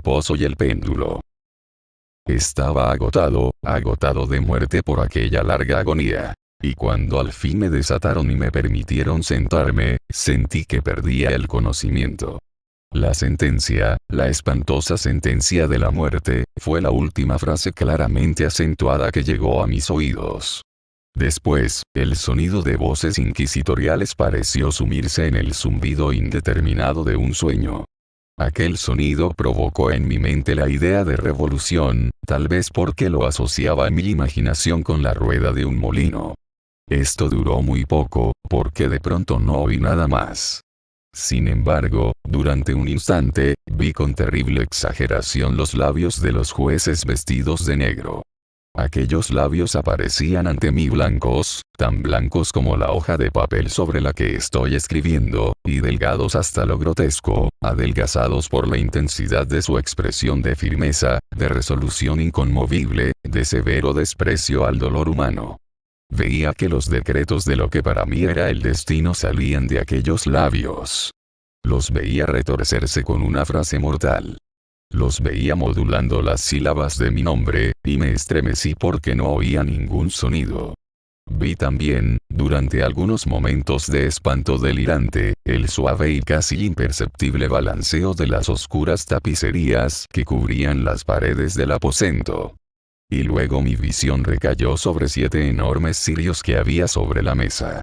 pozo y el péndulo. Estaba agotado de muerte por aquella larga agonía. Y cuando al fin me desataron y me permitieron sentarme, sentí que perdía el conocimiento. La sentencia, la espantosa sentencia de la muerte, fue la última frase claramente acentuada que llegó a mis oídos. Después, el sonido de voces inquisitoriales pareció sumirse en el zumbido indeterminado de un sueño. Aquel sonido provocó en mi mente la idea de revolución, tal vez porque lo asociaba en mi imaginación con la rueda de un molino. Esto duró muy poco, porque de pronto no oí nada más. Sin embargo, durante un instante, vi con terrible exageración los labios de los jueces vestidos de negro. Aquellos labios aparecían ante mí blancos, tan blancos como la hoja de papel sobre la que estoy escribiendo, y delgados hasta lo grotesco, adelgazados por la intensidad de su expresión de firmeza, de resolución inconmovible, de severo desprecio al dolor humano. Veía que los decretos de lo que para mí era el destino salían de aquellos labios. Los veía retorcerse con una frase mortal. Los veía modulando las sílabas de mi nombre, y me estremecí porque no oía ningún sonido. Vi también, durante algunos momentos de espanto delirante, el suave y casi imperceptible balanceo de las oscuras tapicerías que cubrían las paredes del aposento. Y luego mi visión recayó sobre 7 enormes cirios que había sobre la mesa.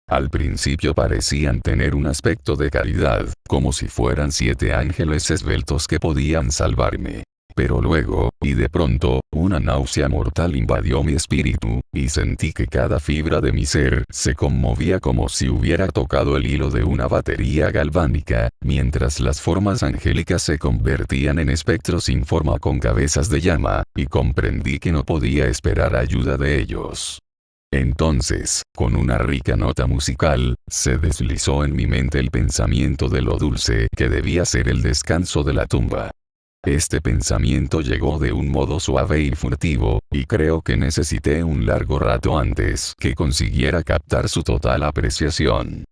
Al principio parecían tener un aspecto de caridad, como si fueran 7 ángeles esbeltos que podían salvarme. Pero luego, y de pronto, una náusea mortal invadió mi espíritu, y sentí que cada fibra de mi ser se conmovía como si hubiera tocado el hilo de una batería galvánica, mientras las formas angélicas se convertían en espectros sin forma con cabezas de llama, y comprendí que no podía esperar ayuda de ellos. Entonces, con una rica nota musical, se deslizó en mi mente el pensamiento de lo dulce que debía ser el descanso de la tumba. Este pensamiento llegó de un modo suave y furtivo, y creo que necesité un largo rato antes que consiguiera captar su total apreciación.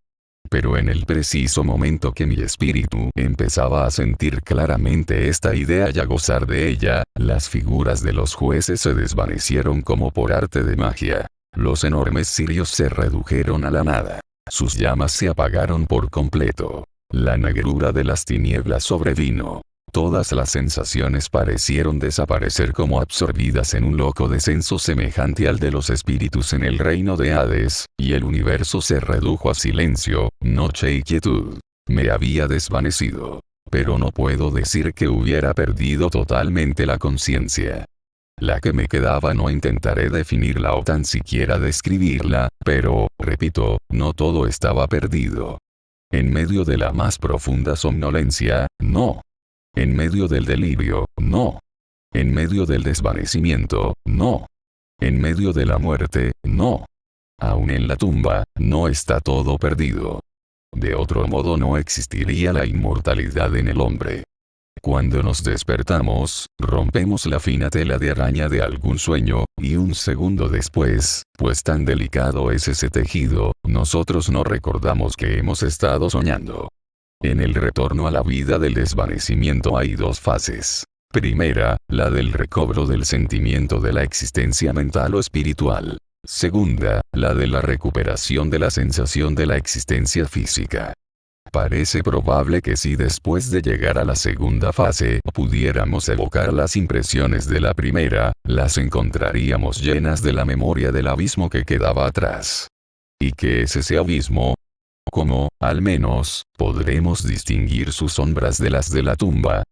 Pero en el preciso momento que mi espíritu empezaba a sentir claramente esta idea y a gozar de ella, las figuras de los jueces se desvanecieron como por arte de magia. Los enormes cirios se redujeron a la nada. Sus llamas se apagaron por completo. La negrura de las tinieblas sobrevino. Todas las sensaciones parecieron desaparecer como absorbidas en un loco descenso semejante al de los espíritus en el reino de Hades, y el universo se redujo a silencio, noche y quietud. Me había desvanecido. Pero no puedo decir que hubiera perdido totalmente la conciencia. La que me quedaba no intentaré definirla o tan siquiera describirla, pero, repito, no todo estaba perdido. En medio de la más profunda somnolencia, no. En medio del delirio, no. En medio del desvanecimiento, no. En medio de la muerte, no. Aún en la tumba, no está todo perdido. De otro modo no existiría la inmortalidad en el hombre. Cuando nos despertamos, rompemos la fina tela de araña de algún sueño, y un segundo después, pues tan delicado es ese tejido, nosotros no recordamos que hemos estado soñando. En el retorno a la vida del desvanecimiento hay 2 fases. Primera, la del recobro del sentimiento de la existencia mental o espiritual. Segunda, la de la recuperación de la sensación de la existencia física. Parece probable que si después de llegar a la segunda fase pudiéramos evocar las impresiones de la primera, las encontraríamos llenas de la memoria del abismo que quedaba atrás. ¿Y qué es ese abismo? ¿Cómo, al menos, podremos distinguir sus sombras de las de la tumba?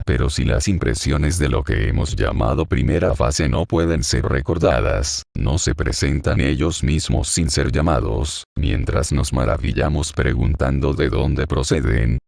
Pero si las impresiones de lo que hemos llamado primera fase no pueden ser recordadas, no se presentan ellos mismos sin ser llamados, mientras nos maravillamos preguntando de dónde proceden.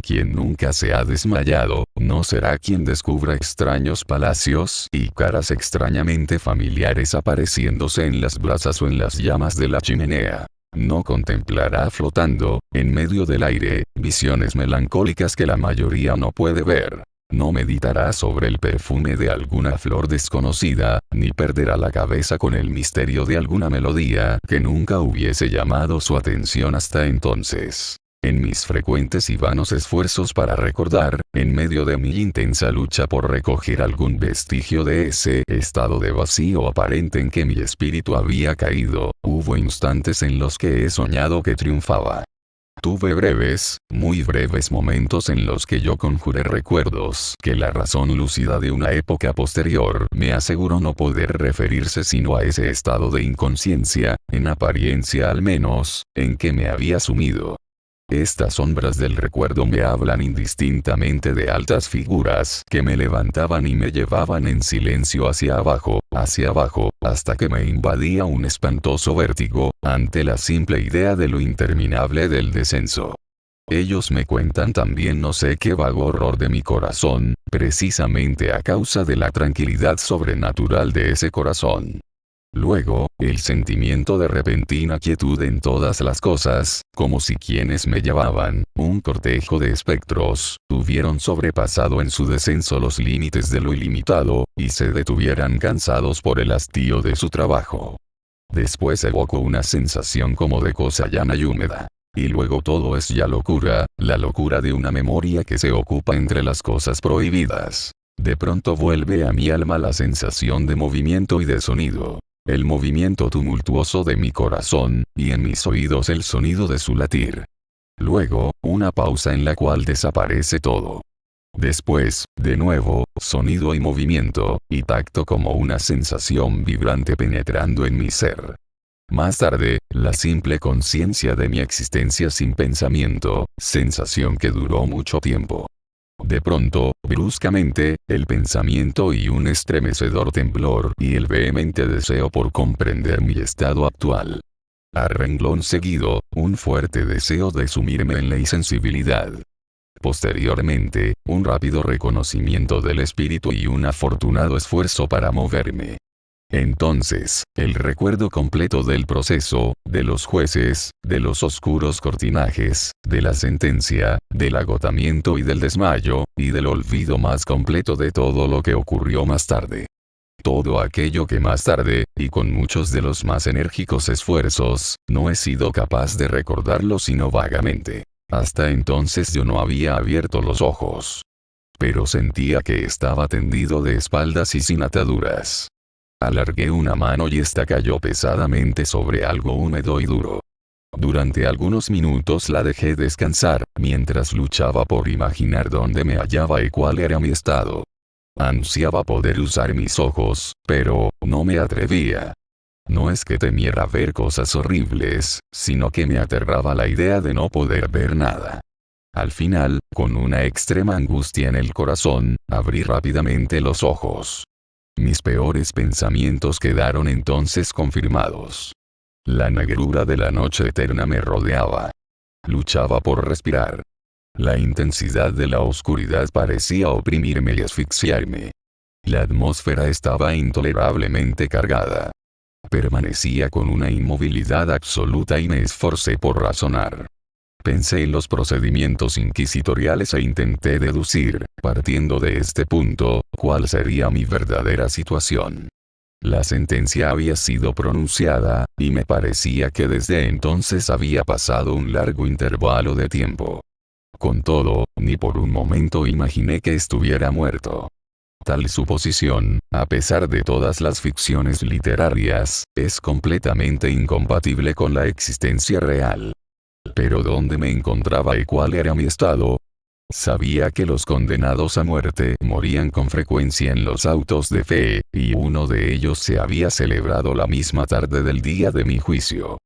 Quien nunca se ha desmayado, no será quien descubra extraños palacios y caras extrañamente familiares apareciéndose en las brasas o en las llamas de la chimenea. No contemplará flotando, en medio del aire, visiones melancólicas que la mayoría no puede ver. No meditará sobre el perfume de alguna flor desconocida, ni perderá la cabeza con el misterio de alguna melodía que nunca hubiese llamado su atención hasta entonces. En mis frecuentes y vanos esfuerzos para recordar, en medio de mi intensa lucha por recoger algún vestigio de ese estado de vacío aparente en que mi espíritu había caído, hubo instantes en los que he soñado que triunfaba. Tuve breves, muy breves momentos en los que yo conjuré recuerdos que la razón lúcida de una época posterior me aseguró no poder referirse sino a ese estado de inconsciencia, en apariencia al menos, en que me había sumido. Estas sombras del recuerdo me hablan indistintamente de altas figuras que me levantaban y me llevaban en silencio hacia abajo, hasta que me invadía un espantoso vértigo, ante la simple idea de lo interminable del descenso. Ellos me cuentan también no sé qué vago horror de mi corazón, precisamente a causa de la tranquilidad sobrenatural de ese corazón. Luego, el sentimiento de repentina quietud en todas las cosas, como si quienes me llevaban, un cortejo de espectros, hubieran sobrepasado en su descenso los límites de lo ilimitado, y se detuvieran cansados por el hastío de su trabajo. Después evoco una sensación como de cosa llana y húmeda. Y luego todo es ya locura, la locura de una memoria que se ocupa entre las cosas prohibidas. De pronto vuelve a mi alma la sensación de movimiento y de sonido. El movimiento tumultuoso de mi corazón, y en mis oídos el sonido de su latir. Luego, una pausa en la cual desaparece todo. Después, de nuevo, sonido y movimiento, y tacto como una sensación vibrante penetrando en mi ser. Más tarde, la simple conciencia de mi existencia sin pensamiento, sensación que duró mucho tiempo. De pronto, bruscamente, el pensamiento y un estremecedor temblor y el vehemente deseo por comprender mi estado actual. A renglón seguido, un fuerte deseo de sumirme en la insensibilidad. Posteriormente, un rápido reconocimiento del espíritu y un afortunado esfuerzo para moverme. Entonces, el recuerdo completo del proceso, de los jueces, de los oscuros cortinajes, de la sentencia, del agotamiento y del desmayo, y del olvido más completo de todo lo que ocurrió más tarde. Todo aquello que más tarde, y con muchos de los más enérgicos esfuerzos, no he sido capaz de recordarlo sino vagamente. Hasta entonces yo no había abierto los ojos. Pero sentía que estaba tendido de espaldas y sin ataduras. Alargué una mano y ésta cayó pesadamente sobre algo húmedo y duro. Durante algunos minutos la dejé descansar, mientras luchaba por imaginar dónde me hallaba y cuál era mi estado. Ansiaba poder usar mis ojos, pero no me atrevía. No es que temiera ver cosas horribles, sino que me aterraba la idea de no poder ver nada. Al final, con una extrema angustia en el corazón, abrí rápidamente los ojos. Mis peores pensamientos quedaron entonces confirmados. La negrura de la noche eterna me rodeaba. Luchaba por respirar. La intensidad de la oscuridad parecía oprimirme y asfixiarme. La atmósfera estaba intolerablemente cargada. Permanecía con una inmovilidad absoluta y me esforcé por razonar. Pensé en los procedimientos inquisitoriales e intenté deducir, partiendo de este punto, cuál sería mi verdadera situación. La sentencia había sido pronunciada, y me parecía que desde entonces había pasado un largo intervalo de tiempo. Con todo, ni por un momento imaginé que estuviera muerto. Tal suposición, a pesar de todas las ficciones literarias, es completamente incompatible con la existencia real. Pero ¿dónde me encontraba y cuál era mi estado? Sabía que los condenados a muerte morían con frecuencia en los autos de fe, y uno de ellos se había celebrado la misma tarde del día de mi juicio.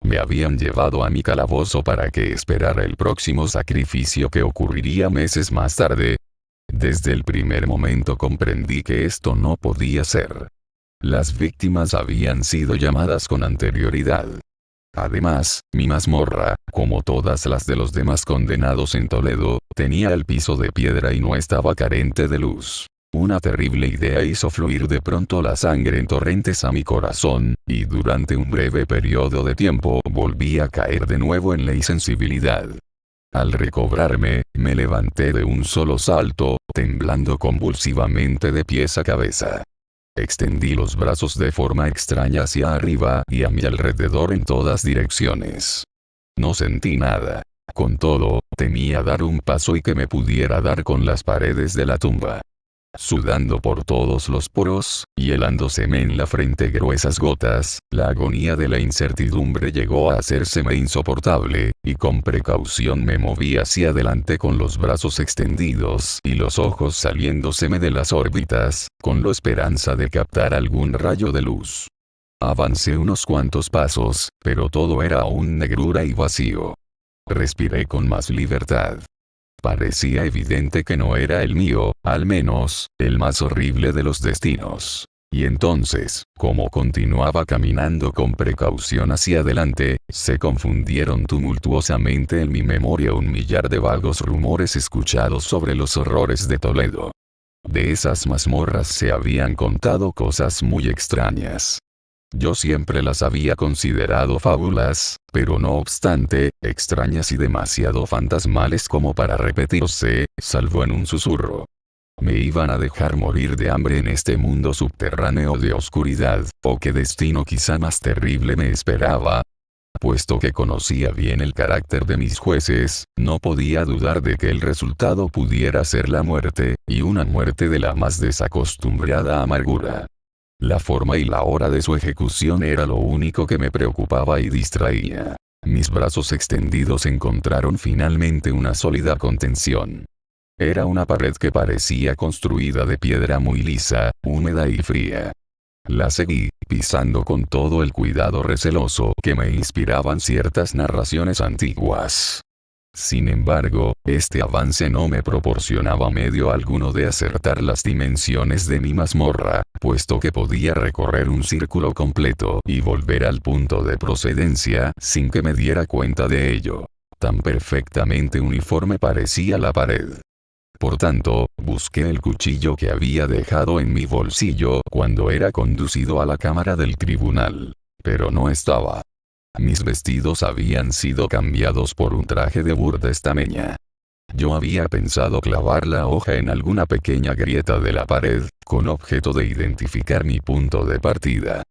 Me habían llevado a mi calabozo para que esperara el próximo sacrificio que ocurriría meses más tarde. Desde el primer momento comprendí que esto no podía ser. Las víctimas habían sido llamadas con anterioridad. Además, mi mazmorra, como todas las de los demás condenados en Toledo, tenía el piso de piedra y no estaba carente de luz. Una terrible idea hizo fluir de pronto la sangre en torrentes a mi corazón, y durante un breve periodo de tiempo volví a caer de nuevo en la insensibilidad. Al recobrarme, me levanté de un solo salto, temblando convulsivamente de pies a cabeza. Extendí los brazos de forma extraña hacia arriba y a mi alrededor en todas direcciones. No sentí nada. Con todo, temía dar un paso y que me pudiera dar con las paredes de la tumba. Sudando por todos los poros, y helándoseme en la frente gruesas gotas, la agonía de la incertidumbre llegó a hacérseme insoportable, y con precaución me moví hacia adelante con los brazos extendidos y los ojos saliéndoseme de las órbitas, con la esperanza de captar algún rayo de luz. Avancé unos cuantos pasos, pero todo era aún negrura y vacío. Respiré con más libertad. Parecía evidente que no era el mío, al menos, el más horrible de los destinos. Y entonces, como continuaba caminando con precaución hacia adelante, se confundieron tumultuosamente en mi memoria un millar de vagos rumores escuchados sobre los horrores de Toledo. De esas mazmorras se habían contado cosas muy extrañas. Yo siempre las había considerado fábulas, pero no obstante, extrañas y demasiado fantasmales como para repetirse, salvo en un susurro. ¿Me iban a dejar morir de hambre en este mundo subterráneo de oscuridad, o qué destino quizá más terrible me esperaba? Puesto que conocía bien el carácter de mis jueces, no podía dudar de que el resultado pudiera ser la muerte, y una muerte de la más desacostumbrada amargura. La forma y la hora de su ejecución era lo único que me preocupaba y distraía. Mis brazos extendidos encontraron finalmente una sólida contención. Era una pared que parecía construida de piedra muy lisa, húmeda y fría. La seguí, pisando con todo el cuidado receloso que me inspiraban ciertas narraciones antiguas. Sin embargo, este avance no me proporcionaba medio alguno de acertar las dimensiones de mi mazmorra, puesto que podía recorrer un círculo completo y volver al punto de procedencia sin que me diera cuenta de ello. Tan perfectamente uniforme parecía la pared. Por tanto, busqué el cuchillo que había dejado en mi bolsillo cuando era conducido a la cámara del tribunal. Pero no estaba. Mis vestidos habían sido cambiados por un traje de burda estameña. Yo había pensado clavar la hoja en alguna pequeña grieta de la pared, con objeto de identificar mi punto de partida.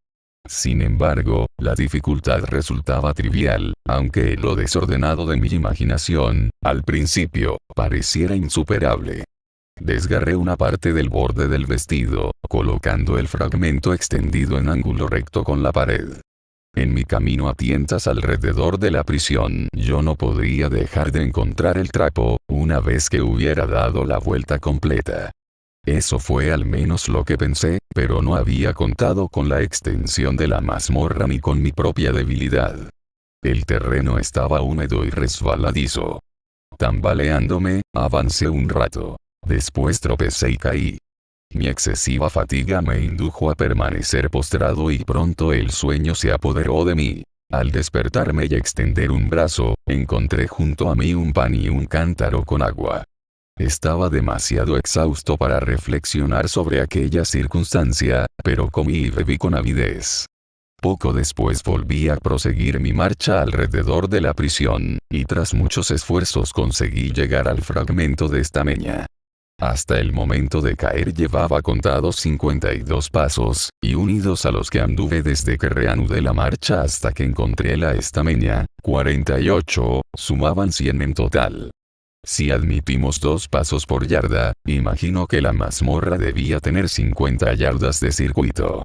Sin embargo, la dificultad resultaba trivial, aunque lo desordenado de mi imaginación, al principio, pareciera insuperable. Desgarré una parte del borde del vestido, colocando el fragmento extendido en ángulo recto con la pared. En mi camino a tientas alrededor de la prisión, yo no podría dejar de encontrar el trapo, una vez que hubiera dado la vuelta completa. Eso fue al menos lo que pensé, pero no había contado con la extensión de la mazmorra ni con mi propia debilidad. El terreno estaba húmedo y resbaladizo. Tambaleándome, avancé un rato. Después tropecé y caí. Mi excesiva fatiga me indujo a permanecer postrado y pronto el sueño se apoderó de mí. Al despertarme y extender un brazo, encontré junto a mí un pan y un cántaro con agua. Estaba demasiado exhausto para reflexionar sobre aquella circunstancia, pero comí y bebí con avidez. Poco después volví a proseguir mi marcha alrededor de la prisión, y tras muchos esfuerzos conseguí llegar al fragmento de estameña. Hasta el momento de caer llevaba contados 52 pasos, y unidos a los que anduve desde que reanudé la marcha hasta que encontré la estameña, 48, sumaban 100 en total. Si admitimos 2 pasos por yarda, imagino que la mazmorra debía tener 50 yardas de circuito.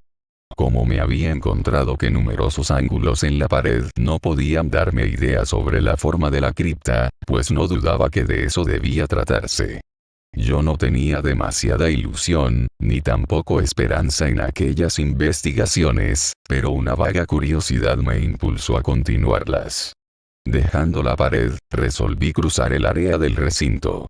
Como me había encontrado que numerosos ángulos en la pared no podían darme idea sobre la forma de la cripta, pues no dudaba que de eso debía tratarse. Yo no tenía demasiada ilusión, ni tampoco esperanza en aquellas investigaciones, pero una vaga curiosidad me impulsó a continuarlas. Dejando la pared, resolví cruzar el área del recinto.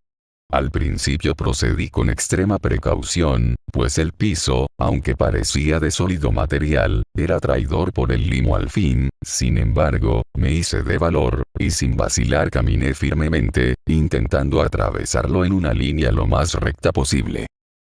Al principio procedí con extrema precaución, pues el piso, aunque parecía de sólido material, era traidor por el limo al fin. Sin embargo, me hice de valor, y sin vacilar caminé firmemente, intentando atravesarlo en una línea lo más recta posible.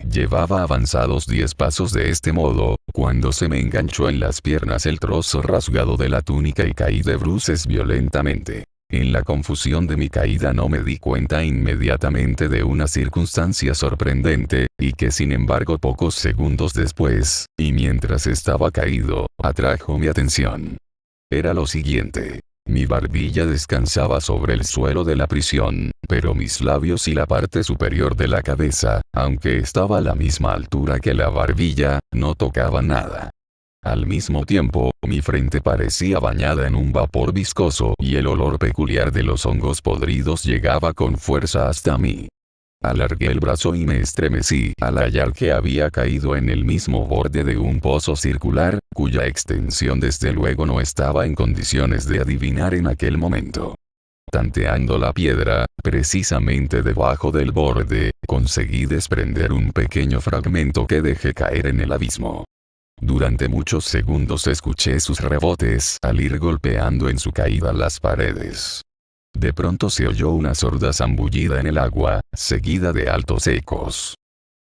Llevaba avanzados 10 pasos de este modo, cuando se me enganchó en las piernas el trozo rasgado de la túnica y caí de bruces violentamente. En la confusión de mi caída no me di cuenta inmediatamente de una circunstancia sorprendente, y que sin embargo pocos segundos después, y mientras estaba caído, atrajo mi atención. Era lo siguiente. Mi barbilla descansaba sobre el suelo de la prisión, pero mis labios y la parte superior de la cabeza, aunque estaba a la misma altura que la barbilla, no tocaban nada. Al mismo tiempo, mi frente parecía bañada en un vapor viscoso y el olor peculiar de los hongos podridos llegaba con fuerza hasta mí. Alargué el brazo y me estremecí al hallar que había caído en el mismo borde de un pozo circular, cuya extensión desde luego no estaba en condiciones de adivinar en aquel momento. Tanteando la piedra, precisamente debajo del borde, conseguí desprender un pequeño fragmento que dejé caer en el abismo. Durante muchos segundos escuché sus rebotes al ir golpeando en su caída las paredes. De pronto se oyó una sorda zambullida en el agua, seguida de altos ecos.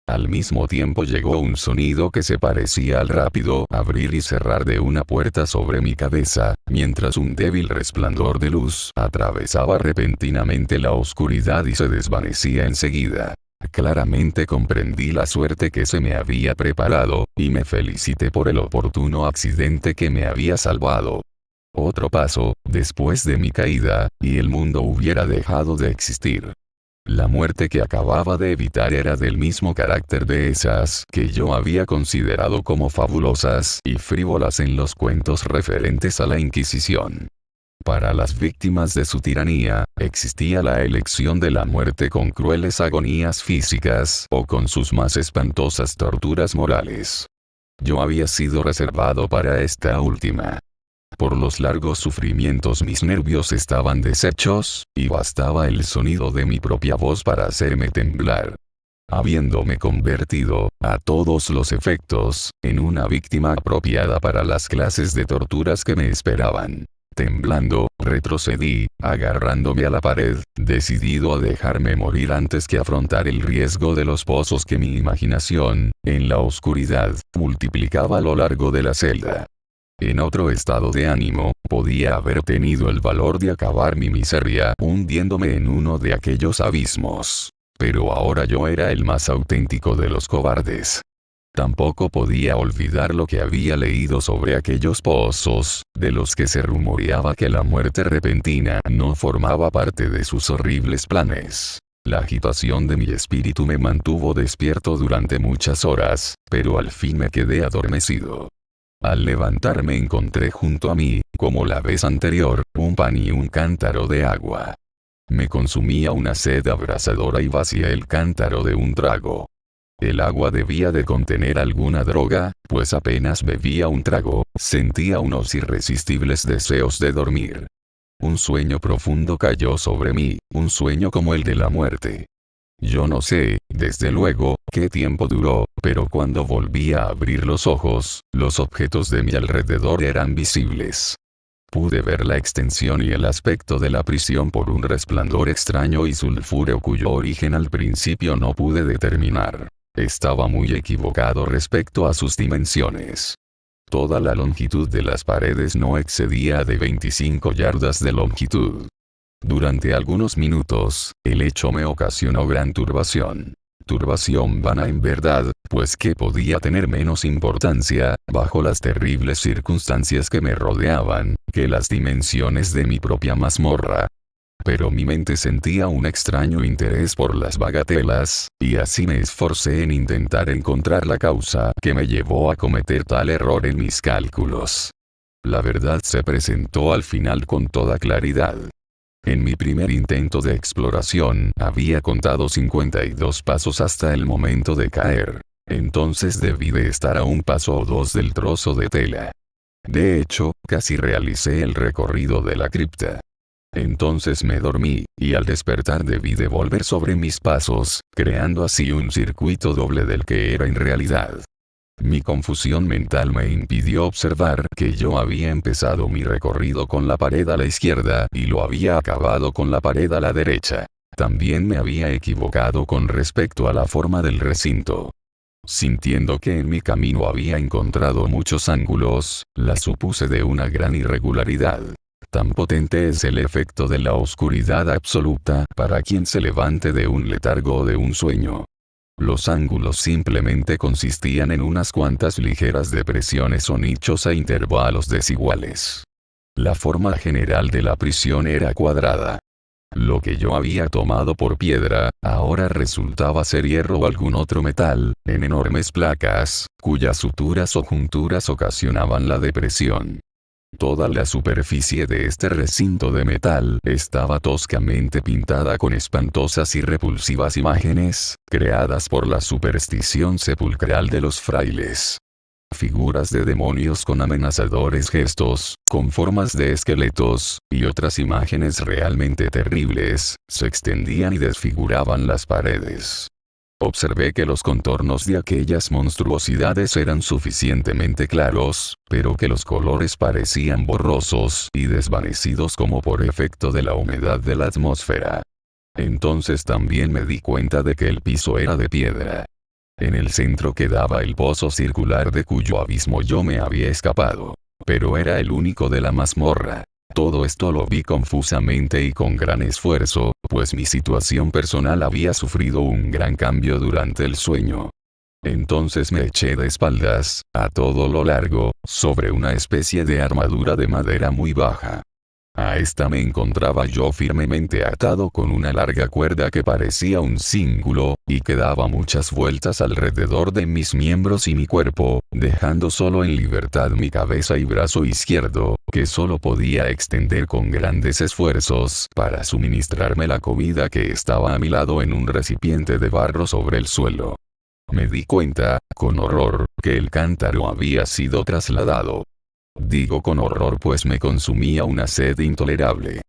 Al mismo tiempo llegó un sonido que se parecía al rápido abrir y cerrar de una puerta sobre mi cabeza, mientras un débil resplandor de luz atravesaba repentinamente la oscuridad y se desvanecía enseguida. Claramente comprendí la suerte que se me había preparado, y me felicité por el oportuno accidente que me había salvado. Otro paso, después de mi caída, y el mundo hubiera dejado de existir. La muerte que acababa de evitar era del mismo carácter de esas que yo había considerado como fabulosas y frívolas en los cuentos referentes a la Inquisición. Para las víctimas de su tiranía, existía la elección de la muerte con crueles agonías físicas o con sus más espantosas torturas morales. Yo había sido reservado para esta última. Por los largos sufrimientos mis nervios estaban deshechos, y bastaba el sonido de mi propia voz para hacerme temblar. Habiéndome convertido, a todos los efectos, en una víctima apropiada para las clases de torturas que me esperaban. Temblando, retrocedí, agarrándome a la pared, decidido a dejarme morir antes que afrontar el riesgo de los pozos que mi imaginación, en la oscuridad, multiplicaba a lo largo de la celda. En otro estado de ánimo, podía haber tenido el valor de acabar mi miseria hundiéndome en uno de aquellos abismos. Pero ahora yo era el más auténtico de los cobardes. Tampoco podía olvidar lo que había leído sobre aquellos pozos, de los que se rumoreaba que la muerte repentina no formaba parte de sus horribles planes. La agitación de mi espíritu me mantuvo despierto durante muchas horas, pero al fin me quedé adormecido. Al levantarme encontré junto a mí, como la vez anterior, un pan y un cántaro de agua. Me consumía una sed abrasadora y vacié el cántaro de un trago. El agua debía de contener alguna droga, pues apenas bebía un trago, sentía unos irresistibles deseos de dormir. Un sueño profundo cayó sobre mí, un sueño como el de la muerte. Yo no sé, desde luego, qué tiempo duró, pero cuando volví a abrir los ojos, los objetos de mi alrededor eran visibles. Pude ver la extensión y el aspecto de la prisión por un resplandor extraño y sulfúreo cuyo origen al principio no pude determinar. Estaba muy equivocado respecto a sus dimensiones. Toda la longitud de las paredes no excedía de 25 yardas de longitud. Durante algunos minutos, el hecho me ocasionó gran turbación. Turbación vana en verdad, pues que podía tener menos importancia, bajo las terribles circunstancias que me rodeaban, que las dimensiones de mi propia mazmorra. Pero mi mente sentía un extraño interés por las bagatelas, y así me esforcé en intentar encontrar la causa que me llevó a cometer tal error en mis cálculos. La verdad se presentó al final con toda claridad. En mi primer intento de exploración, había contado 52 pasos hasta el momento de caer. Entonces debí de estar a un paso o dos del trozo de tela. De hecho, casi realicé el recorrido de la cripta. Entonces me dormí, y al despertar debí de volver sobre mis pasos, creando así un circuito doble del que era en realidad. Mi confusión mental me impidió observar que yo había empezado mi recorrido con la pared a la izquierda y lo había acabado con la pared a la derecha. También me había equivocado con respecto a la forma del recinto. Sintiendo que en mi camino había encontrado muchos ángulos, la supuse de una gran irregularidad. Tan potente es el efecto de la oscuridad absoluta para quien se levante de un letargo o de un sueño. Los ángulos simplemente consistían en unas cuantas ligeras depresiones o nichos a intervalos desiguales. La forma general de la prisión era cuadrada. Lo que yo había tomado por piedra, ahora resultaba ser hierro o algún otro metal, en enormes placas, cuyas suturas o junturas ocasionaban la depresión. Toda la superficie de este recinto de metal estaba toscamente pintada con espantosas y repulsivas imágenes, creadas por la superstición sepulcral de los frailes. Figuras de demonios con amenazadores gestos, con formas de esqueletos, y otras imágenes realmente terribles, se extendían y desfiguraban las paredes. Observé que los contornos de aquellas monstruosidades eran suficientemente claros, pero que los colores parecían borrosos y desvanecidos como por efecto de la humedad de la atmósfera. Entonces también me di cuenta de que el piso era de piedra. En el centro quedaba el pozo circular de cuyo abismo yo me había escapado. Pero era el único de la mazmorra. Todo esto lo vi confusamente y con gran esfuerzo, pues mi situación personal había sufrido un gran cambio durante el sueño. Entonces me eché de espaldas, a todo lo largo, sobre una especie de armadura de madera muy baja. A esta me encontraba yo firmemente atado con una larga cuerda que parecía un cíngulo, y que daba muchas vueltas alrededor de mis miembros y mi cuerpo, dejando solo en libertad mi cabeza y brazo izquierdo, que solo podía extender con grandes esfuerzos para suministrarme la comida que estaba a mi lado en un recipiente de barro sobre el suelo. Me di cuenta, con horror, que el cántaro había sido trasladado. Digo con horror pues me consumía una sed intolerable.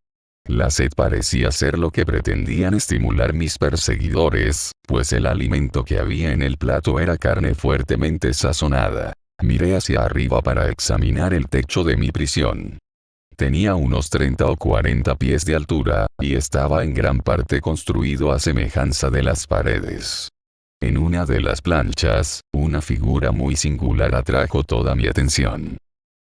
La sed parecía ser lo que pretendían estimular mis perseguidores, pues el alimento que había en el plato era carne fuertemente sazonada. Miré hacia arriba para examinar el techo de mi prisión. Tenía unos 30 o 40 pies de altura, y estaba en gran parte construido a semejanza de las paredes. En una de las planchas, una figura muy singular atrajo toda mi atención.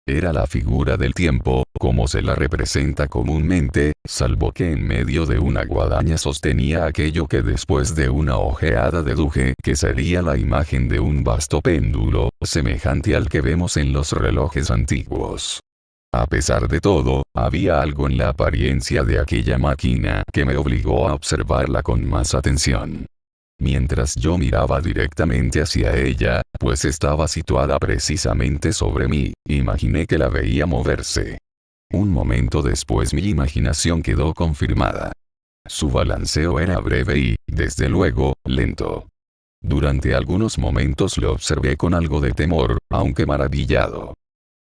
Era la figura del tiempo, como se la representa comúnmente, salvo que en medio de una guadaña sostenía aquello que después de una ojeada deduje que sería la imagen de un vasto péndulo, semejante al que vemos en los relojes antiguos. A pesar de todo, había algo en la apariencia de aquella máquina que me obligó a observarla con más atención. Mientras yo miraba directamente hacia ella, pues estaba situada precisamente sobre mí, imaginé que la veía moverse. Un momento después mi imaginación quedó confirmada. Su balanceo era breve y, desde luego, lento. Durante algunos momentos lo observé con algo de temor, aunque maravillado.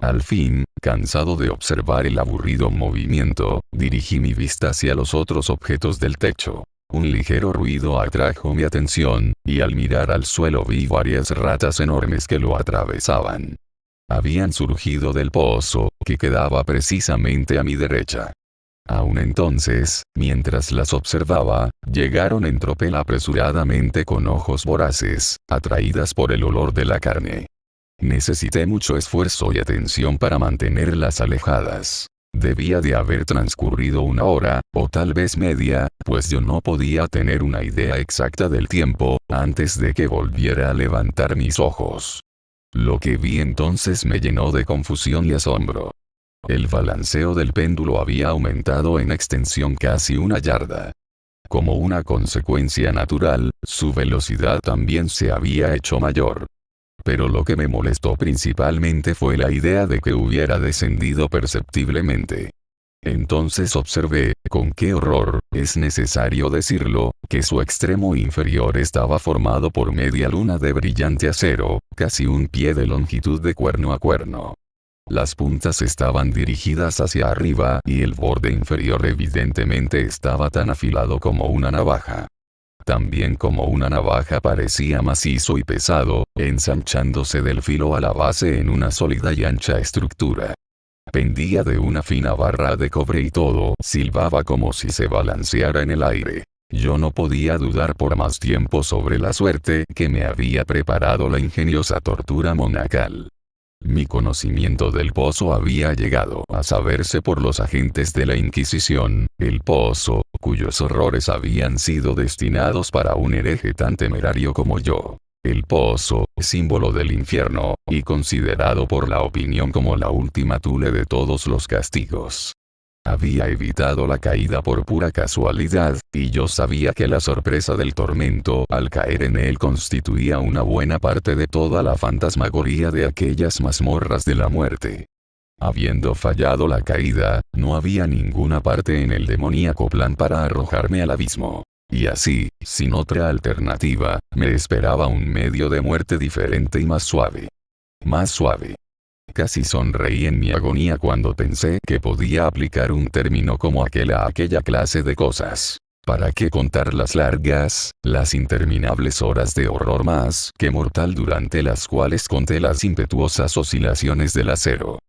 Al fin, cansado de observar el aburrido movimiento, dirigí mi vista hacia los otros objetos del techo. Un ligero ruido atrajo mi atención, y al mirar al suelo vi varias ratas enormes que lo atravesaban. Habían surgido del pozo, que quedaba precisamente a mi derecha. Aún entonces, mientras las observaba, llegaron en tropel apresuradamente con ojos voraces, atraídas por el olor de la carne. Necesité mucho esfuerzo y atención para mantenerlas alejadas. Debía de haber transcurrido una hora, o tal vez media, pues yo no podía tener una idea exacta del tiempo, antes de que volviera a levantar mis ojos. Lo que vi entonces me llenó de confusión y asombro. El balanceo del péndulo había aumentado en extensión casi 1 yarda. Como una consecuencia natural, su velocidad también se había hecho mayor. Pero lo que me molestó principalmente fue la idea de que hubiera descendido perceptiblemente. Entonces observé, con qué horror, es necesario decirlo, que su extremo inferior estaba formado por media luna de brillante acero, casi 1 pie de longitud de cuerno a cuerno. Las puntas estaban dirigidas hacia arriba y el borde inferior evidentemente estaba tan afilado como una navaja. También como una navaja parecía macizo y pesado, ensanchándose del filo a la base en una sólida y ancha estructura. Pendía de una fina barra de cobre y todo silbaba como si se balanceara en el aire. Yo no podía dudar por más tiempo sobre la suerte que me había preparado la ingeniosa tortura monacal. Mi conocimiento del pozo había llegado a saberse por los agentes de la Inquisición, el pozo, cuyos horrores habían sido destinados para un hereje tan temerario como yo. El pozo, símbolo del infierno, y considerado por la opinión como la última tule de todos los castigos. Había evitado la caída por pura casualidad, y yo sabía que la sorpresa del tormento al caer en él constituía una buena parte de toda la fantasmagoría de aquellas mazmorras de la muerte. Habiendo fallado la caída, no había ninguna parte en el demoníaco plan para arrojarme al abismo. Y así, sin otra alternativa, me esperaba un medio de muerte diferente y más suave. Más suave. Casi sonreí en mi agonía cuando pensé que podía aplicar un término como aquel a aquella clase de cosas. ¿Para qué contar las largas, las interminables horas de horror más que mortal durante las cuales conté las impetuosas oscilaciones del acero?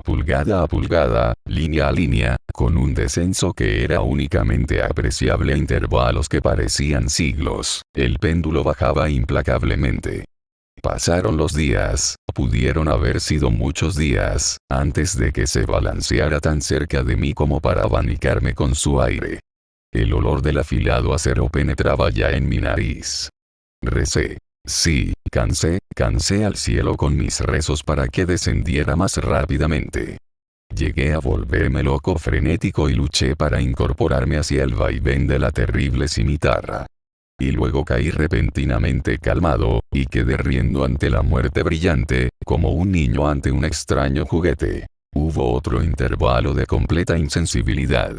Pulgada a pulgada, línea a línea, con un descenso que era únicamente apreciable a intervalos que parecían siglos, el péndulo bajaba implacablemente. Pasaron los días, pudieron haber sido muchos días, antes de que se balanceara tan cerca de mí como para abanicarme con su aire. El olor del afilado acero penetraba ya en mi nariz. Recé. Sí, cansé al cielo con mis rezos para que descendiera más rápidamente. Llegué a volverme loco frenético y luché para incorporarme hacia el vaivén de la terrible cimitarra. Y luego caí repentinamente calmado, y quedé riendo ante la muerte brillante, como un niño ante un extraño juguete. Hubo otro intervalo de completa insensibilidad.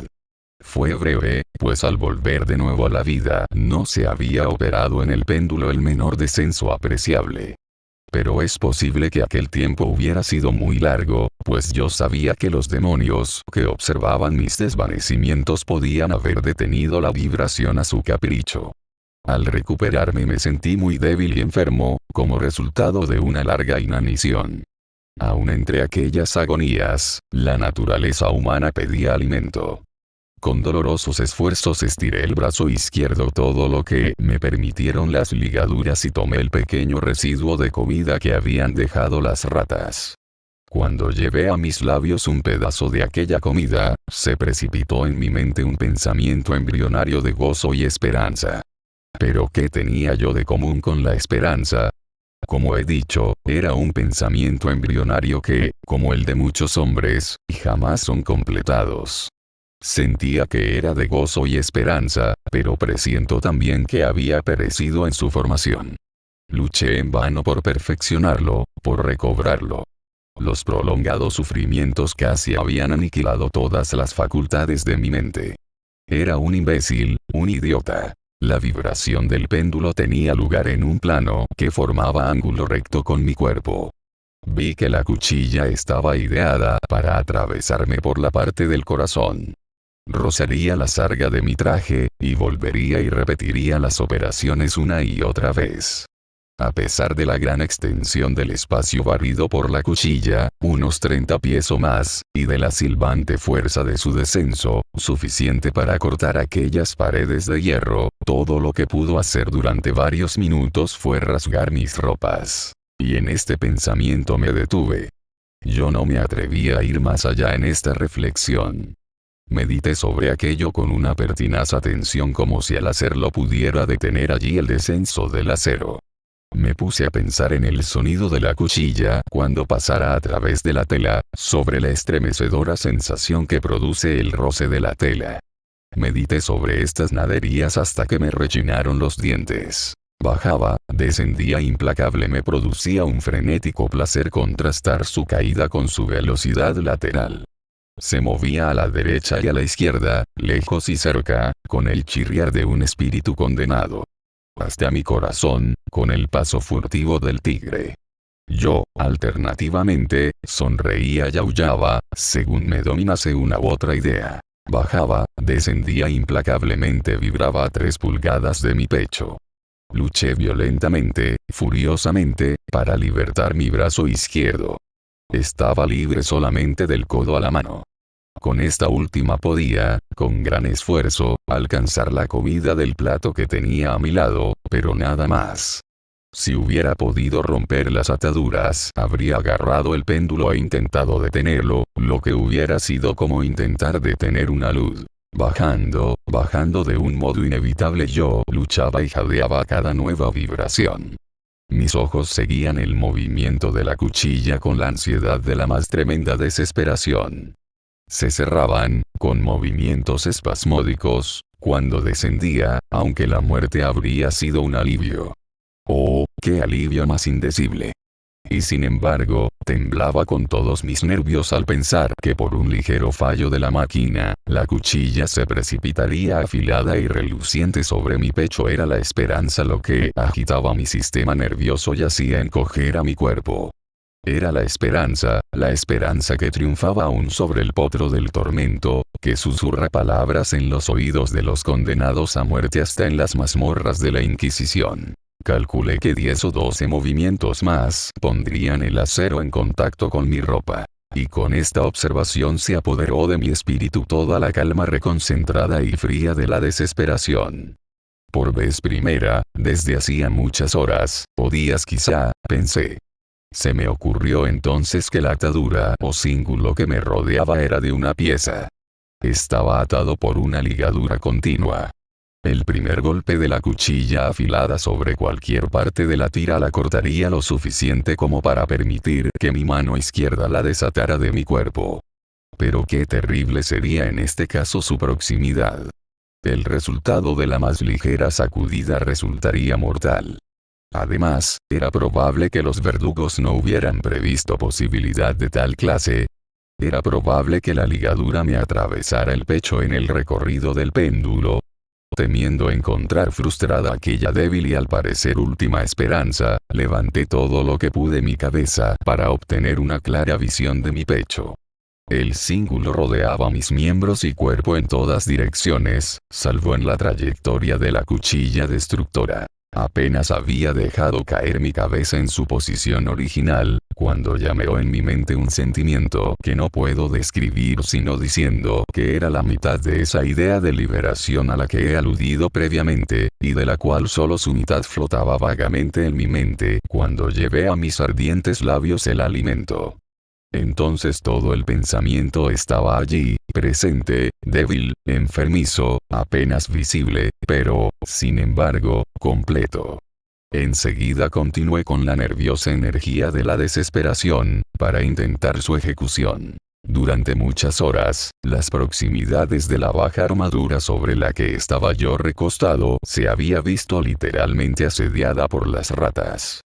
Fue breve, pues al volver de nuevo a la vida no se había operado en el péndulo el menor descenso apreciable. Pero es posible que aquel tiempo hubiera sido muy largo, pues yo sabía que los demonios que observaban mis desvanecimientos podían haber detenido la vibración a su capricho. Al recuperarme me sentí muy débil y enfermo, como resultado de una larga inanición. Aún entre aquellas agonías, la naturaleza humana pedía alimento. Con dolorosos esfuerzos estiré el brazo izquierdo todo lo que me permitieron las ligaduras y tomé el pequeño residuo de comida que habían dejado las ratas. Cuando llevé a mis labios un pedazo de aquella comida, se precipitó en mi mente un pensamiento embrionario de gozo y esperanza. ¿Pero qué tenía yo de común con la esperanza? Como he dicho, era un pensamiento embrionario que, como el de muchos hombres, jamás son completados. Sentía que era de gozo y esperanza, pero presiento también que había perecido en su formación. Luché en vano por perfeccionarlo, por recobrarlo. Los prolongados sufrimientos casi habían aniquilado todas las facultades de mi mente. Era un imbécil, un idiota. La vibración del péndulo tenía lugar en un plano que formaba ángulo recto con mi cuerpo. Vi que la cuchilla estaba ideada para atravesarme por la parte del corazón. Rozaría la sarga de mi traje, y volvería y repetiría las operaciones una y otra vez. A pesar de la gran extensión del espacio barrido por la cuchilla, unos 30 pies o más, y de la silbante fuerza de su descenso, suficiente para cortar aquellas paredes de hierro, todo lo que pudo hacer durante varios minutos fue rasgar mis ropas. Y en este pensamiento me detuve. Yo no me atreví a ir más allá en esta reflexión. Medité sobre aquello con una pertinaz atención como si al hacerlo pudiera detener allí el descenso del acero. Me puse a pensar en el sonido de la cuchilla cuando pasara a través de la tela, sobre la estremecedora sensación que produce el roce de la tela. Medité sobre estas naderías hasta que me rechinaron los dientes. Bajaba, descendía implacable, me producía un frenético placer contrastar su caída con su velocidad lateral. Se movía a la derecha y a la izquierda, lejos y cerca, con el chirriar de un espíritu condenado. Hasta mi corazón, con el paso furtivo del tigre. Yo, alternativamente, sonreía y aullaba, según me dominase una u otra idea. Bajaba, descendía implacablemente, vibraba a 3 pulgadas de mi pecho. Luché violentamente, furiosamente, para libertar mi brazo izquierdo. Estaba libre solamente del codo a la mano. Con esta última podía, con gran esfuerzo, alcanzar la comida del plato que tenía a mi lado, pero nada más. Si hubiera podido romper las ataduras, habría agarrado el péndulo e intentado detenerlo, lo que hubiera sido como intentar detener una luz. Bajando de un modo inevitable, yo luchaba y jadeaba a cada nueva vibración. Mis ojos seguían el movimiento de la cuchilla con la ansiedad de la más tremenda desesperación. Se cerraban, con movimientos espasmódicos, cuando descendía, aunque la muerte habría sido un alivio. ¡Oh, qué alivio más indecible! Y sin embargo, temblaba con todos mis nervios al pensar que por un ligero fallo de la máquina, la cuchilla se precipitaría afilada y reluciente sobre mi pecho. Era la esperanza lo que agitaba mi sistema nervioso y hacía encoger a mi cuerpo. Era la esperanza que triunfaba aún sobre el potro del tormento, que susurra palabras en los oídos de los condenados a muerte hasta en las mazmorras de la Inquisición. Calculé que 10 o 12 movimientos más pondrían el acero en contacto con mi ropa. Y con esta observación se apoderó de mi espíritu toda la calma reconcentrada y fría de la desesperación. Por vez primera, desde hacía muchas horas, o días quizá, pensé. Se me ocurrió entonces que la atadura o cíngulo que me rodeaba era de una pieza. Estaba atado por una ligadura continua. El primer golpe de la cuchilla afilada sobre cualquier parte de la tira la cortaría lo suficiente como para permitir que mi mano izquierda la desatara de mi cuerpo. Pero qué terrible sería en este caso su proximidad. El resultado de la más ligera sacudida resultaría mortal. Además, era probable que los verdugos no hubieran previsto posibilidad de tal clase. Era probable que la ligadura me atravesara el pecho en el recorrido del péndulo. Temiendo encontrar frustrada aquella débil y al parecer última esperanza, levanté todo lo que pude mi cabeza para obtener una clara visión de mi pecho. El cíngulo rodeaba mis miembros y cuerpo en todas direcciones, salvo en la trayectoria de la cuchilla destructora. Apenas había dejado caer mi cabeza en su posición original, cuando llameó en mi mente un sentimiento que no puedo describir sino diciendo que era la mitad de esa idea de liberación a la que he aludido previamente, y de la cual solo su mitad flotaba vagamente en mi mente cuando llevé a mis ardientes labios el alimento. Entonces todo el pensamiento estaba allí, presente, débil, enfermizo, apenas visible, pero, sin embargo, completo. Enseguida continué con la nerviosa energía de la desesperación, para intentar su ejecución. Durante muchas horas, las proximidades de la baja armadura sobre la que estaba yo recostado se había visto literalmente asediada por las ratas.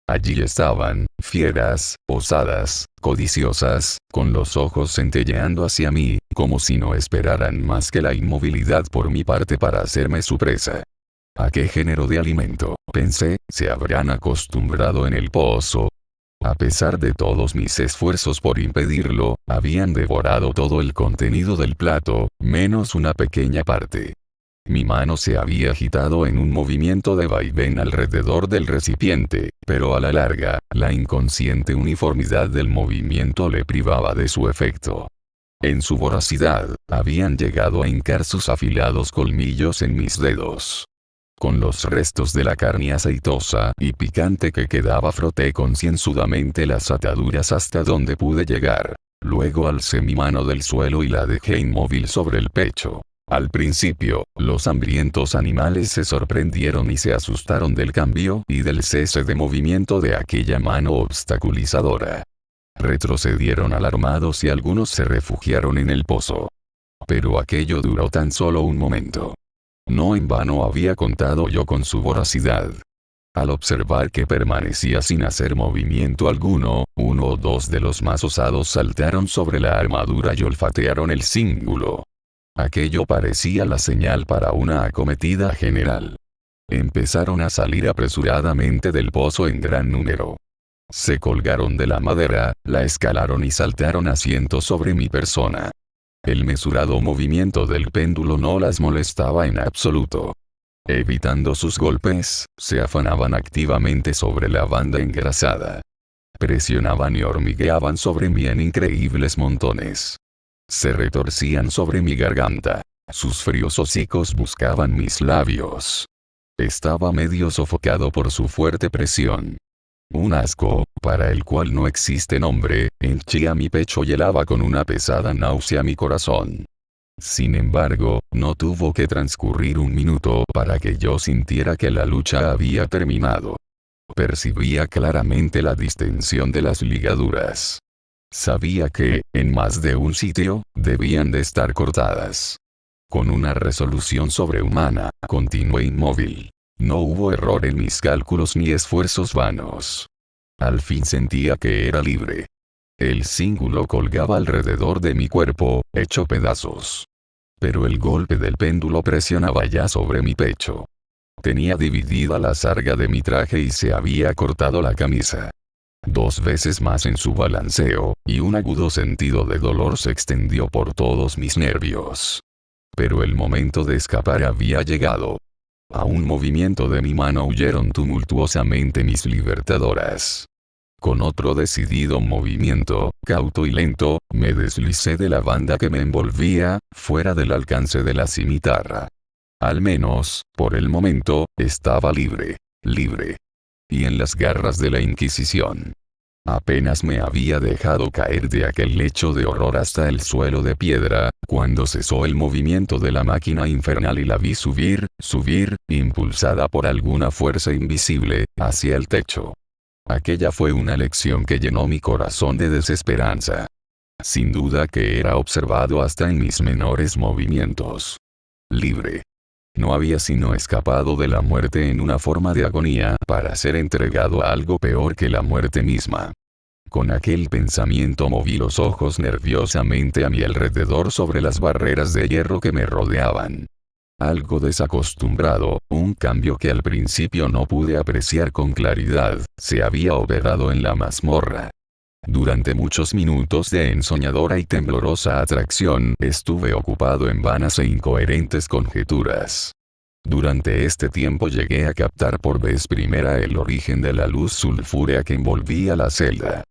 Allí estaban, fieras, osadas, codiciosas, con los ojos centelleando hacia mí, como si no esperaran más que la inmovilidad por mi parte para hacerme su presa. ¿A qué género de alimento, pensé, se habrán acostumbrado en el pozo? A pesar de todos mis esfuerzos por impedirlo, habían devorado todo el contenido del plato, menos una pequeña parte. Mi mano se había agitado en un movimiento de vaivén alrededor del recipiente, pero a la larga, la inconsciente uniformidad del movimiento le privaba de su efecto. En su voracidad, habían llegado a hincar sus afilados colmillos en mis dedos. Con los restos de la carne aceitosa y picante que quedaba froté concienzudamente las ataduras hasta donde pude llegar. Luego alcé mi mano del suelo y la dejé inmóvil sobre el pecho. Al principio, los hambrientos animales se sorprendieron y se asustaron del cambio y del cese de movimiento de aquella mano obstaculizadora. Retrocedieron alarmados y algunos se refugiaron en el pozo. Pero aquello duró tan solo un momento. No en vano había contado yo con su voracidad. Al observar que permanecía sin hacer movimiento alguno, uno o dos de los más osados saltaron sobre la armadura y olfatearon el cíngulo. Aquello parecía la señal para una acometida general. Empezaron a salir apresuradamente del pozo en gran número. Se colgaron de la madera, la escalaron y saltaron asientos sobre mi persona. El mesurado movimiento del péndulo no las molestaba en absoluto. Evitando sus golpes, se afanaban activamente sobre la banda engrasada. Presionaban y hormigueaban sobre mí en increíbles montones. Se retorcían sobre mi garganta. Sus fríos hocicos buscaban mis labios. Estaba medio sofocado por su fuerte presión. Un asco, para el cual no existe nombre, henchía mi pecho y helaba con una pesada náusea mi corazón. Sin embargo, no tuvo que transcurrir un minuto para que yo sintiera que la lucha había terminado. percibía claramente la distensión de las ligaduras. Sabía que, en más de un sitio, debían de estar cortadas. Con una resolución sobrehumana, continué inmóvil. No hubo error en mis cálculos ni esfuerzos vanos. Al fin sentía que era libre. El cíngulo colgaba alrededor de mi cuerpo, hecho pedazos. Pero el golpe del péndulo presionaba ya sobre mi pecho. Tenía dividida la sarga de mi traje y se había cortado la camisa. 2 veces más en su balanceo, y un agudo sentido de dolor se extendió por todos mis nervios. Pero el momento de escapar había llegado. A un movimiento de mi mano huyeron tumultuosamente mis libertadoras. Con otro decidido movimiento, cauto y lento, me deslicé de la banda que me envolvía, fuera del alcance de la cimitarra. Al menos, por el momento, estaba libre. Y en las garras de la Inquisición. Apenas me había dejado caer de aquel lecho de horror hasta el suelo de piedra, cuando cesó el movimiento de la máquina infernal y la vi subir, impulsada por alguna fuerza invisible, hacia el techo. Aquella fue una lección que llenó mi corazón de desesperanza. Sin duda que era observado hasta en mis menores movimientos. Libre. No había sino escapado de la muerte en una forma de agonía para ser entregado a algo peor que la muerte misma. Con aquel pensamiento moví los ojos nerviosamente a mi alrededor sobre las barreras de hierro que me rodeaban. Algo desacostumbrado, un cambio que al principio no pude apreciar con claridad, se había operado en la mazmorra. Durante muchos minutos de ensoñadora y temblorosa atracción, estuve ocupado en vanas e incoherentes conjeturas. Durante este tiempo llegué a captar por vez primera el origen de la luz sulfúrea que envolvía la celda.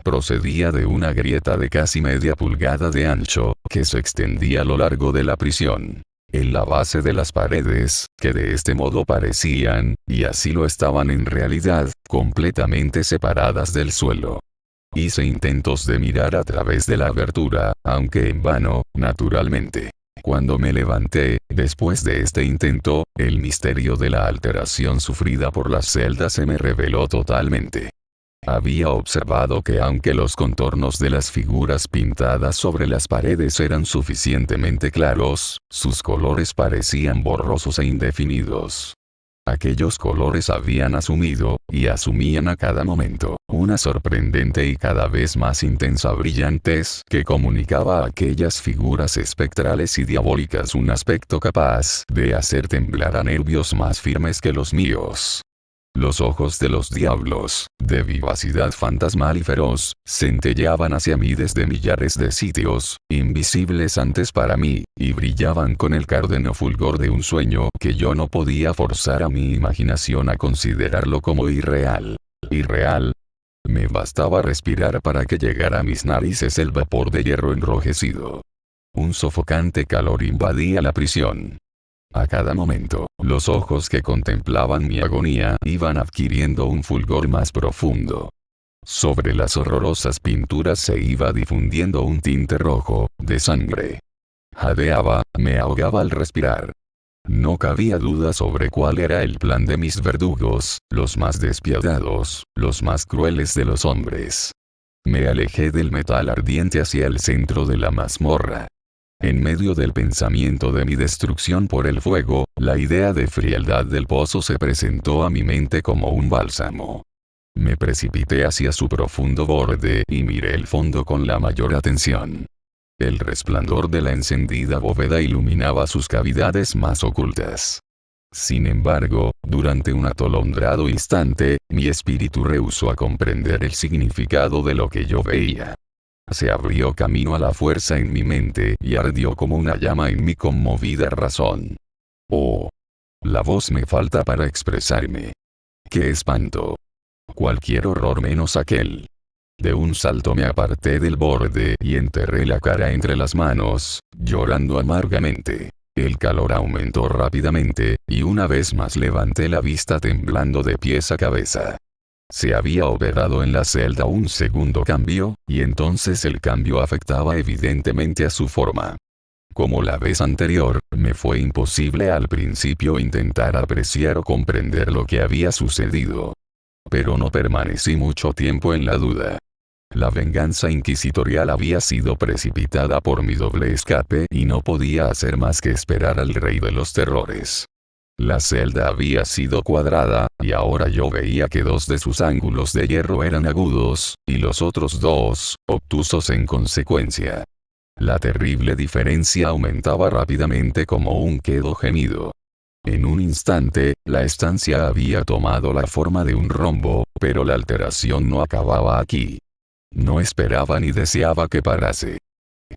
Procedía de una grieta de casi media pulgada de ancho, que se extendía a lo largo de la prisión. En la base de las paredes, que de este modo parecían, y así lo estaban en realidad, completamente separadas del suelo. Hice intentos de mirar a través de la abertura, aunque en vano, naturalmente. Cuando me levanté, después de este intento, el misterio de la alteración sufrida por la celda se me reveló totalmente. Había observado que aunque los contornos de las figuras pintadas sobre las paredes eran suficientemente claros, sus colores parecían borrosos e indefinidos. Aquellos colores habían asumido, y asumían a cada momento, una sorprendente y cada vez más intensa brillantez que comunicaba a aquellas figuras espectrales y diabólicas un aspecto capaz de hacer temblar a nervios más firmes que los míos. Los ojos de los diablos, de vivacidad fantasmal y feroz, centelleaban hacia mí desde millares de sitios, invisibles antes para mí, y brillaban con el cárdeno fulgor de un sueño que yo no podía forzar a mi imaginación a considerarlo como irreal. Irreal. Me bastaba respirar para que llegara a mis narices el vapor de hierro enrojecido. Un sofocante calor invadía la prisión. A cada momento, los ojos que contemplaban mi agonía iban adquiriendo un fulgor más profundo. Sobre las horrorosas pinturas se iba difundiendo un tinte rojo, de sangre. Jadeaba, me ahogaba al respirar. No cabía duda sobre cuál era el plan de mis verdugos, los más despiadados, los más crueles de los hombres. Me alejé del metal ardiente hacia el centro de la mazmorra. En medio del pensamiento de mi destrucción por el fuego, la idea de frialdad del pozo se presentó a mi mente como un bálsamo. Me precipité hacia su profundo borde y miré el fondo con la mayor atención. El resplandor de la encendida bóveda iluminaba sus cavidades más ocultas. Sin embargo, durante un atolondrado instante, mi espíritu rehusó a comprender el significado de lo que yo veía. Se abrió camino a la fuerza en mi mente y ardió como una llama en mi conmovida razón. Oh. La voz me falta para expresarme. ¡Qué espanto! Cualquier horror menos aquel. De un salto me aparté del borde y enterré la cara entre las manos, llorando amargamente. El calor aumentó rápidamente, y una vez más levanté la vista temblando de pies a cabeza. Se había operado en la celda un segundo cambio, y entonces el cambio afectaba evidentemente a su forma. Como la vez anterior, me fue imposible al principio intentar apreciar o comprender lo que había sucedido. Pero no permanecí mucho tiempo en la duda. La venganza inquisitorial había sido precipitada por mi doble escape y no podía hacer más que esperar al rey de los terrores. La celda había sido cuadrada, y ahora yo veía que 2 de sus ángulos de hierro eran agudos, y los otros 2, obtusos en consecuencia. La terrible diferencia aumentaba rápidamente como un quedo gemido. En un instante, la estancia había tomado la forma de un rombo, pero la alteración no acababa aquí. No esperaba ni deseaba que parase.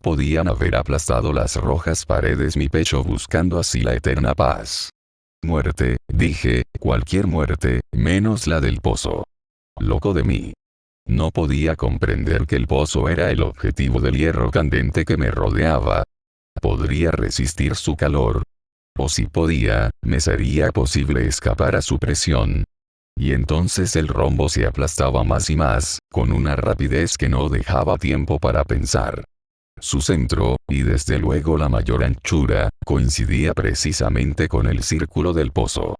Podían haber aplastado las rojas paredes mi pecho buscando así la eterna paz. Muerte, dije, cualquier muerte, menos la del pozo. Loco de mí. No podía comprender que el pozo era el objetivo del hierro candente que me rodeaba. ¿Podría resistir su calor? O si podía, me sería posible escapar a su presión. Y entonces el rombo se aplastaba más y más, con una rapidez que no dejaba tiempo para pensar. Su centro, y desde luego la mayor anchura, coincidía precisamente con el círculo del pozo.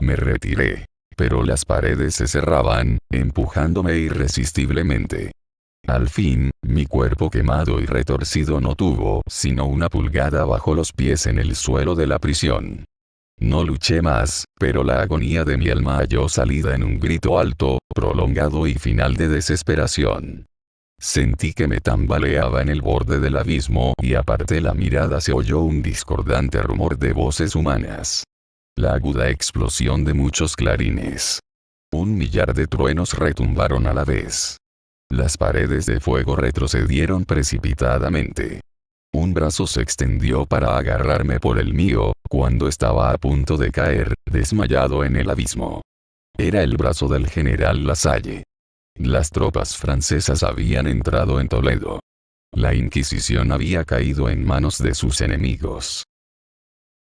Me retiré. Pero las paredes se cerraban, empujándome irresistiblemente. Al fin, mi cuerpo quemado y retorcido no tuvo sino una pulgada bajo los pies en el suelo de la prisión. No luché más, pero la agonía de mi alma halló salida en un grito alto, prolongado y final de desesperación. Sentí que me tambaleaba en el borde del abismo y aparté la mirada. Se oyó un discordante rumor de voces humanas. La aguda explosión de muchos clarines. 1 millar de truenos retumbaron a la vez. Las paredes de fuego retrocedieron precipitadamente. Un brazo se extendió para agarrarme por el mío, cuando estaba a punto de caer, desmayado en el abismo. Era el brazo del general Lasalle. Las tropas francesas habían entrado en Toledo. La Inquisición había caído en manos de sus enemigos.